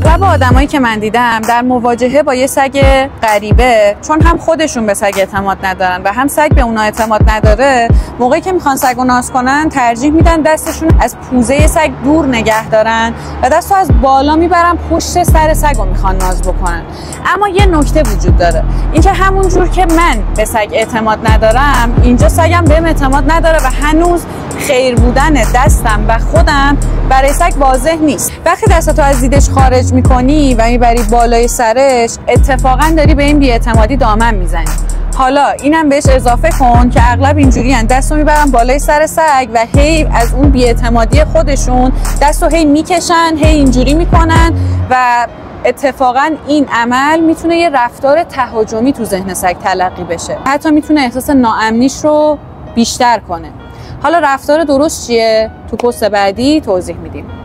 اغلب آدمایی که من دیدم در مواجهه با یه سگ غریبه، چون هم خودشون به سگ اعتماد ندارن و هم سگ به اونا اعتماد نداره، موقعی که میخوان سگو ناز کنن ترجیح میدن دستشون از پوزه سگ دور نگه دارن و دستو از بالا میبرن پشت سر سگو میخوان ناز بکنن. اما یه نکته وجود داره، اینکه همون جور که من به سگ اعتماد ندارم، اینجا سگم بهم اعتماد نداره و هنوز خیر بودن دستم و خودم برای سگ واضح نیست. وقتی دستتو از دیدش خارج میکنی و میبری بالای سرش، اتفاقا داری به این بی‌اعتمادی دامن میزنی. حالا اینم بهش اضافه کن که اغلب اینجوریان، دستو میبرن بالای سر سگ و هی از اون بی‌اعتمادی خودشون دستو هی میکشن، هی اینجوری میکنن و اتفاقا این عمل میتونه یه رفتار تهاجمی تو ذهن سگ تلقی بشه، حتی میتونه احساس ناامنیش رو بیشتر کنه. حالا رفتار درست چیه؟ تو پست بعدی توضیح میدیم.